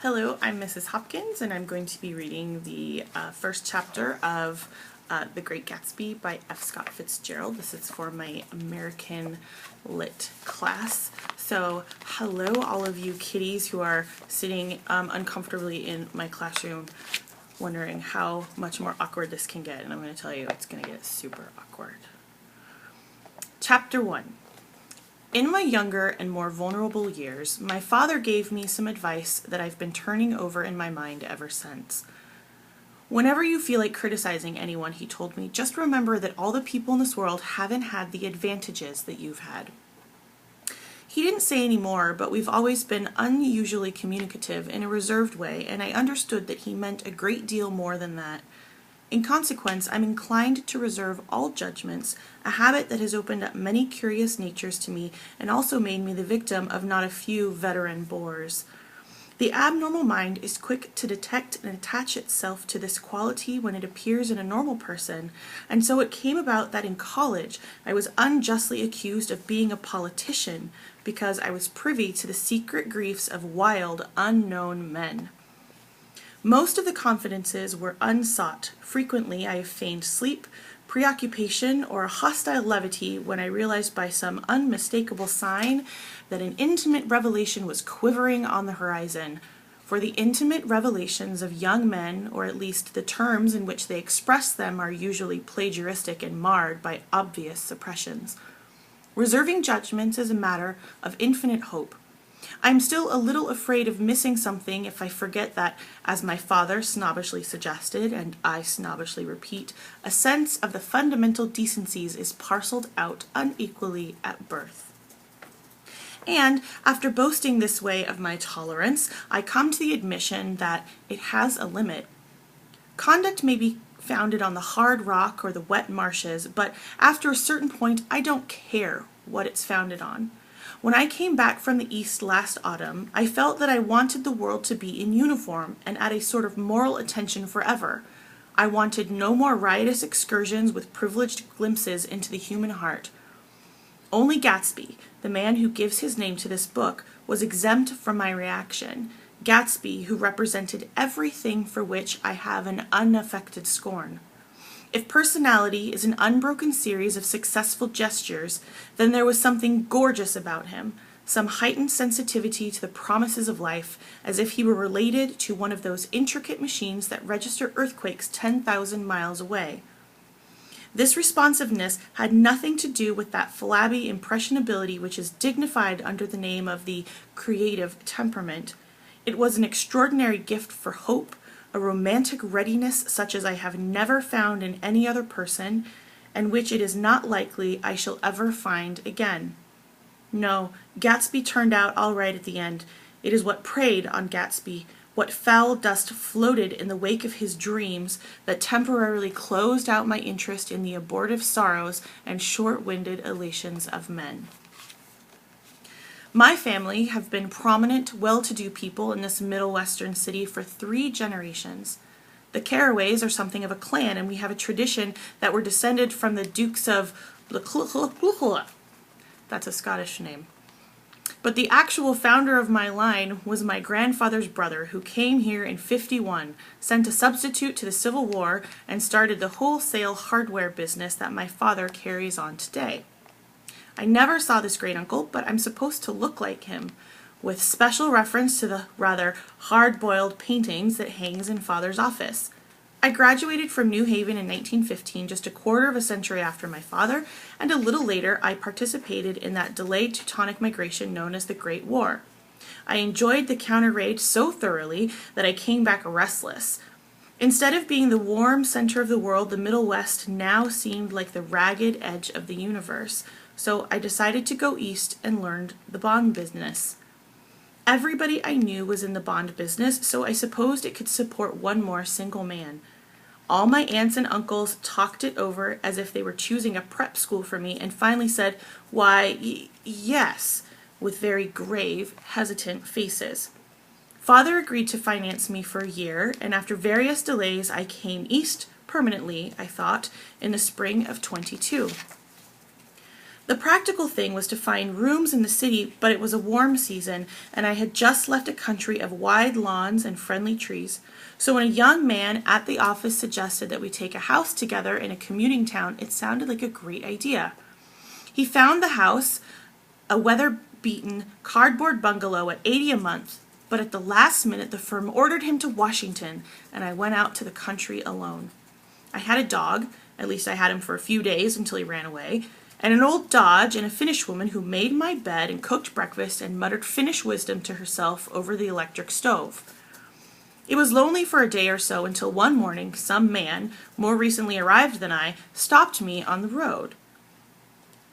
Hello, I'm Mrs. Hopkins, and I'm going to be reading the first chapter of The Great Gatsby by F. Scott Fitzgerald. This is for my American Lit class. So, hello all of you kiddies who are sitting uncomfortably in my classroom wondering how much more awkward this can get, and I'm going to tell you it's going to get super awkward. Chapter 1. In my younger and more vulnerable years, my father gave me some advice that I've been turning over in my mind ever since. Whenever you feel like criticizing anyone, he told me, just remember that all the people in this world haven't had the advantages that you've had. He didn't say any more, but we've always been unusually communicative in a reserved way, and I understood that he meant a great deal more than that. In consequence, I'm inclined to reserve all judgments, a habit that has opened up many curious natures to me and also made me the victim of not a few veteran bores. The abnormal mind is quick to detect and attach itself to this quality when it appears in a normal person, and so it came about that in college I was unjustly accused of being a politician because I was privy to the secret griefs of wild, unknown men. Most of the confidences were unsought. Frequently I have feigned sleep, preoccupation, or a hostile levity when I realized by some unmistakable sign that an intimate revelation was quivering on the horizon. For the intimate revelations of young men, or at least the terms in which they express them, are usually plagiaristic and marred by obvious suppressions. Reserving judgments is a matter of infinite hope. I am still a little afraid of missing something if I forget that, as my father snobbishly suggested, and I snobbishly repeat, a sense of the fundamental decencies is parceled out unequally at birth. And, after boasting this way of my tolerance, I come to the admission that it has a limit. Conduct may be founded on the hard rock or the wet marshes, but after a certain point I don't care what it's founded on. When I came back from the East last autumn, I felt that I wanted the world to be in uniform and at a sort of moral attention forever. I wanted no more riotous excursions with privileged glimpses into the human heart. Only Gatsby, the man who gives his name to this book, was exempt from my reaction. Gatsby, who represented everything for which I have an unaffected scorn. If personality is an unbroken series of successful gestures, then there was something gorgeous about him, some heightened sensitivity to the promises of life, as if he were related to one of those intricate machines that register earthquakes 10,000 miles away. This responsiveness had nothing to do with that flabby impressionability which is dignified under the name of the creative temperament. It was an extraordinary gift for hope, a romantic readiness such as I have never found in any other person, and which it is not likely I shall ever find again. No, Gatsby turned out all right at the end. It is what preyed on Gatsby, what foul dust floated in the wake of his dreams, that temporarily closed out my interest in the abortive sorrows and short-winded elations of men. My family have been prominent, well-to-do people in this Middle Western city for 3 generations. The Carraways are something of a clan, and we have a tradition that we're descended from the Dukes of... That's a Scottish name. But the actual founder of my line was my grandfather's brother, who came here in '51, sent a substitute to the Civil War, and started the wholesale hardware business that my father carries on today. I never saw this great-uncle, but I'm supposed to look like him, with special reference to the rather hard-boiled paintings that hangs in Father's office. I graduated from New Haven in 1915, just a quarter of a century after my father, and a little later I participated in that delayed Teutonic migration known as the Great War. I enjoyed the counter-raid so thoroughly that I came back restless. Instead of being the warm center of the world, the Middle West now seemed like the ragged edge of the universe. So I decided to go east and learned the bond business. Everybody I knew was in the bond business, so I supposed it could support one more single man. All my aunts and uncles talked it over as if they were choosing a prep school for me, and finally said, "Why, yes," with very grave, hesitant faces. Father agreed to finance me for a year, and after various delays I came east permanently, I thought, in the spring of '22. The practical thing was to find rooms in the city, but it was a warm season, and I had just left a country of wide lawns and friendly trees. So when a young man at the office suggested that we take a house together in a commuting town, it sounded like a great idea. He found the house, a weather-beaten cardboard bungalow at $80 a month, but at the last minute the firm ordered him to Washington, and I went out to the country alone. I had a dog, at least I had him for a few days until he ran away, and an old Dodge and a Finnish woman who made my bed and cooked breakfast and muttered Finnish wisdom to herself over the electric stove. It was lonely for a day or so until one morning some man, more recently arrived than I, stopped me on the road.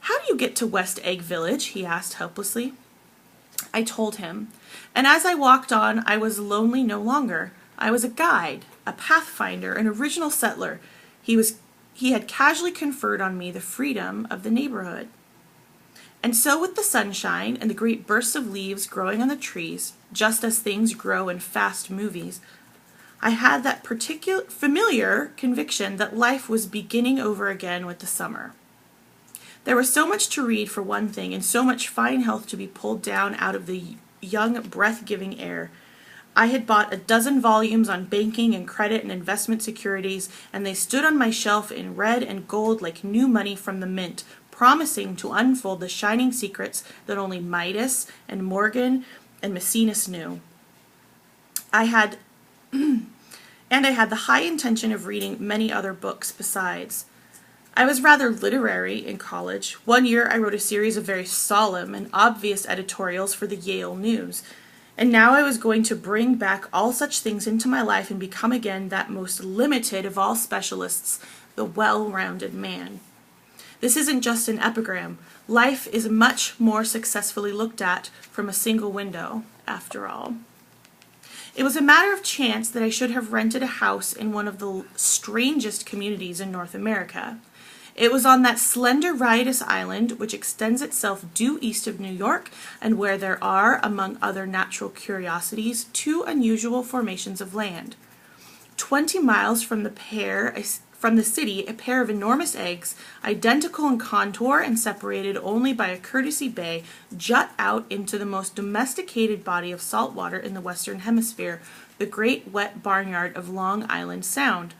"How do you get to West Egg Village?" he asked helplessly. I told him, and as I walked on I was lonely no longer. I was a guide, a pathfinder, an original settler. He had casually conferred on me the freedom of the neighborhood. And so with the sunshine and the great bursts of leaves growing on the trees, just as things grow in fast movies, I had that familiar conviction that life was beginning over again with the summer. There was so much to read for one thing, and so much fine health to be pulled down out of the young, breath-giving air. I had bought a dozen volumes on banking and credit and investment securities, and they stood on my shelf in red and gold like new money from the mint, promising to unfold the shining secrets that only Midas and Morgan and Maecenas knew. I had the high intention of reading many other books besides. I was rather literary in college. One year I wrote a series of very solemn and obvious editorials for the Yale News. And now I was going to bring back all such things into my life and become again that most limited of all specialists, the well-rounded man. This isn't just an epigram. Life is much more successfully looked at from a single window, after all. It was a matter of chance that I should have rented a house in one of the strangest communities in North America. It was on that slender, riotous island which extends itself due east of New York, and where there are, among other natural curiosities, two unusual formations of land. 20 miles from the city, a pair of enormous eggs, identical in contour and separated only by a courtesy bay, jut out into the most domesticated body of salt water in the Western Hemisphere, the great wet barnyard of Long Island Sound.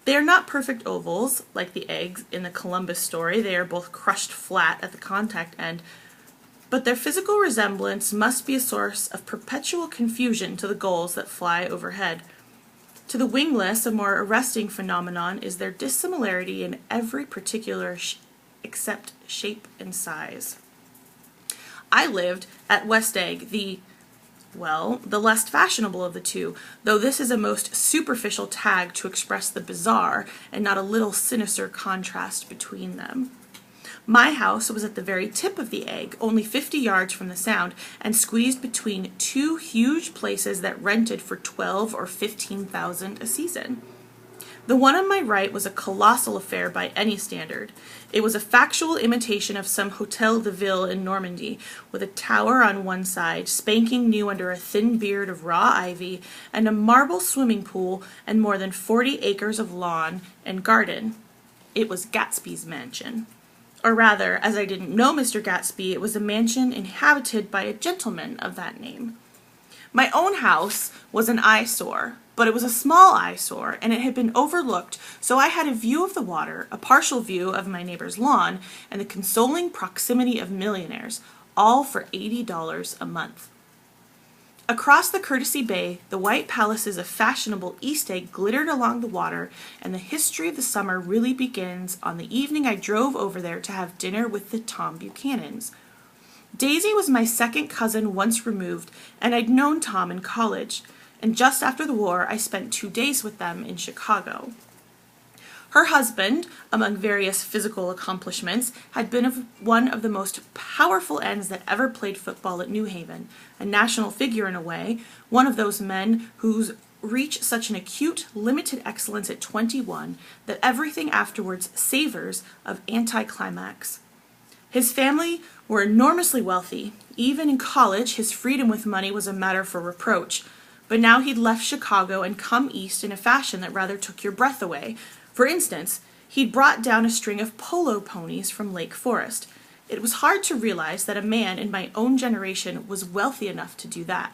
They are not perfect ovals, like the eggs in the Columbus story. They are both crushed flat at the contact end, but their physical resemblance must be a source of perpetual confusion to the gulls that fly overhead. To the wingless, a more arresting phenomenon is their dissimilarity in every particular except shape and size. I lived at West Egg, the less fashionable of the two, though this is a most superficial tag to express the bizarre and not a little sinister contrast between them. My house was at the very tip of the egg, only 50 yards from the Sound, and squeezed between two huge places that rented for $12,000 or $15,000 a season. The one on my right was a colossal affair by any standard. It was a factual imitation of some Hotel de Ville in Normandy, with a tower on one side, spanking new under a thin beard of raw ivy, and a marble swimming pool, and more than 40 acres of lawn and garden. It was Gatsby's mansion. Or rather, as I didn't know Mr. Gatsby, it was a mansion inhabited by a gentleman of that name. My own house was an eyesore, but it was a small eyesore, and it had been overlooked, so I had a view of the water, a partial view of my neighbor's lawn, and the consoling proximity of millionaires, all for $80 a month. Across the Courtesy Bay, the white palaces of fashionable East Egg glittered along the water, and the history of the summer really begins on the evening I drove over there to have dinner with the Tom Buchanans. Daisy was my second cousin once removed, and I'd known Tom in college, and just after the war I spent 2 days with them in Chicago. Her husband, among various physical accomplishments, had been one of the most powerful ends that ever played football at New Haven, a national figure in a way, one of those men whose reach such an acute, limited excellence at 21 that everything afterwards savors of anticlimax. His family were enormously wealthy. Even in college, his freedom with money was a matter for reproach. But now he'd left Chicago and come east in a fashion that rather took your breath away. For instance, he'd brought down a string of polo ponies from Lake Forest. It was hard to realize that a man in my own generation was wealthy enough to do that.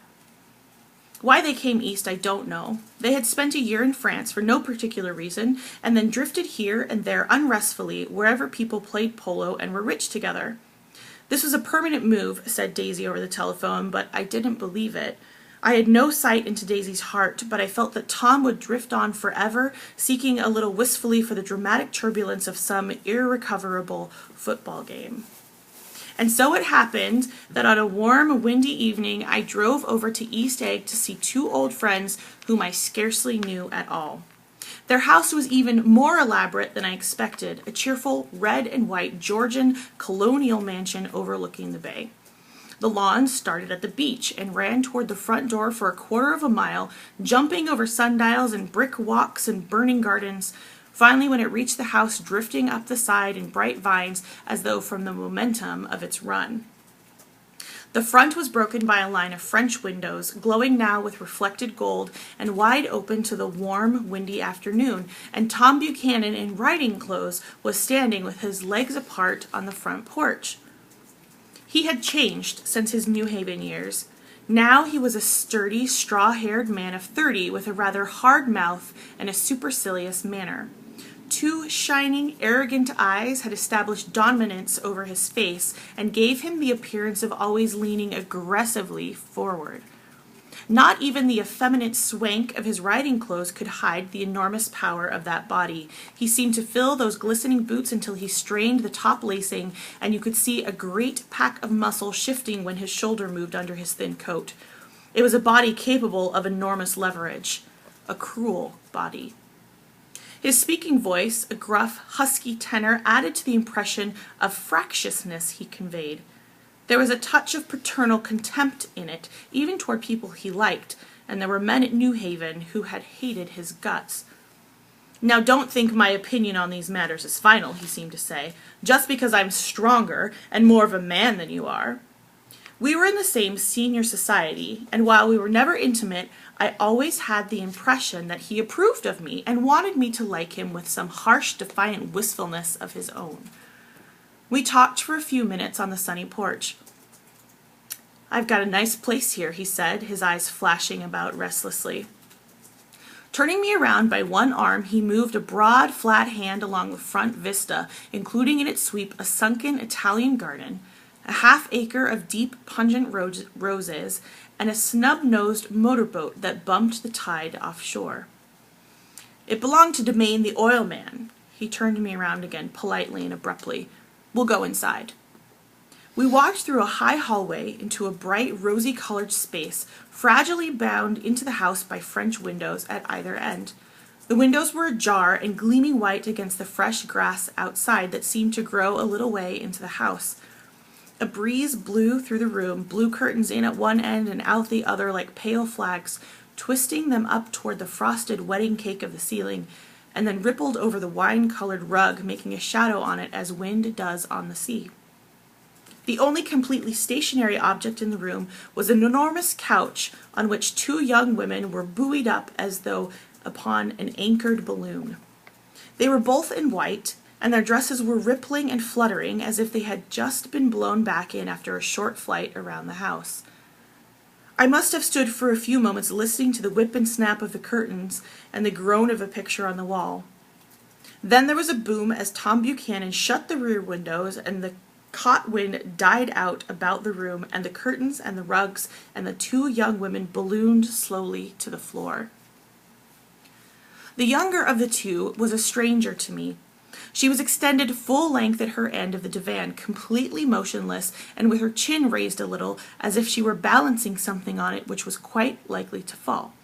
Why they came east, I don't know. They had spent a year in France for no particular reason, and then drifted here and there unrestfully wherever people played polo and were rich together. This was a permanent move, said Daisy over the telephone, but I didn't believe it. I had no sight into Daisy's heart, but I felt that Tom would drift on forever, seeking a little wistfully for the dramatic turbulence of some irrecoverable football game. And so it happened that on a warm, windy evening, I drove over to East Egg to see two old friends whom I scarcely knew at all. Their house was even more elaborate than I expected, a cheerful red and white Georgian colonial mansion overlooking the bay. The lawn started at the beach and ran toward the front door for a quarter of a mile, jumping over sundials and brick walks and burning gardens. Finally, when it reached the house, drifting up the side in bright vines as though from the momentum of its run. The front was broken by a line of French windows, glowing now with reflected gold and wide open to the warm, windy afternoon, and Tom Buchanan in riding clothes was standing with his legs apart on the front porch. He had changed since his New Haven years. Now he was a sturdy, straw-haired man of 30 with a rather hard mouth and a supercilious manner. Two shining, arrogant eyes had established dominance over his face and gave him the appearance of always leaning aggressively forward. Not even the effeminate swank of his riding clothes could hide the enormous power of that body. He seemed to fill those glistening boots until he strained the top lacing, and you could see a great pack of muscle shifting when his shoulder moved under his thin coat. It was a body capable of enormous leverage. A cruel body. His speaking voice, a gruff, husky tenor, added to the impression of fractiousness he conveyed. There was a touch of paternal contempt in it, even toward people he liked, and there were men at New Haven who had hated his guts. Now don't think my opinion on these matters is final, he seemed to say, just because I'm stronger and more of a man than you are. We were in the same senior society, and while we were never intimate, I always had the impression that he approved of me and wanted me to like him with some harsh, defiant wistfulness of his own. We talked for a few minutes on the sunny porch. "I've got a nice place here," he said, his eyes flashing about restlessly. Turning me around by one arm, he moved a broad, flat hand along the front vista, including in its sweep a sunken Italian garden, a half-acre of deep, pungent roses, and a snub-nosed motorboat that bumped the tide offshore. It belonged to Domain the oil man. He turned me around again, politely and abruptly. "We'll go inside." We walked through a high hallway into a bright, rosy-colored space, fragilely bound into the house by French windows at either end. The windows were ajar and gleaming white against the fresh grass outside that seemed to grow a little way into the house. A breeze blew through the room, blew curtains in at one end and out the other like pale flags, twisting them up toward the frosted wedding cake of the ceiling, and then rippled over the wine-colored rug, making a shadow on it as wind does on the sea. The only completely stationary object in the room was an enormous couch on which two young women were buoyed up as though upon an anchored balloon. They were both in white, and their dresses were rippling and fluttering as if they had just been blown back in after a short flight around the house. I must have stood for a few moments listening to the whip and snap of the curtains and the groan of a picture on the wall. Then there was a boom as Tom Buchanan shut the rear windows, and the hot wind died out about the room, and the curtains and the rugs and the two young women ballooned slowly to the floor. The younger of the two was a stranger to me. She was extended full length at her end of the divan, completely motionless, and with her chin raised a little, as if she were balancing something on it which was quite likely to fall.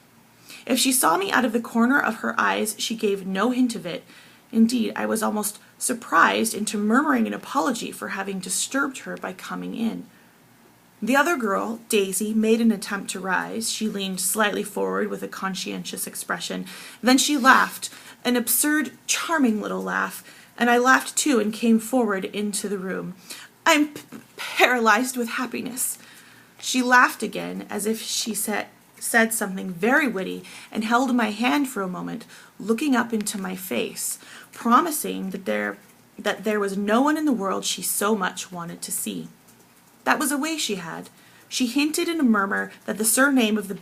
If she saw me out of the corner of her eyes, she gave no hint of it. Indeed, I was almost surprised into murmuring an apology for having disturbed her by coming in. The other girl, Daisy, made an attempt to rise. She leaned slightly forward with a conscientious expression. Then she laughed, an absurd, charming little laugh, and I laughed too and came forward into the room. "I'm paralyzed with happiness." She laughed again, as if she said something very witty, and held my hand for a moment, looking up into my face, promising that there that there was no one in the world she so much wanted to see. That was a way she had. She hinted in a murmur that the surname of the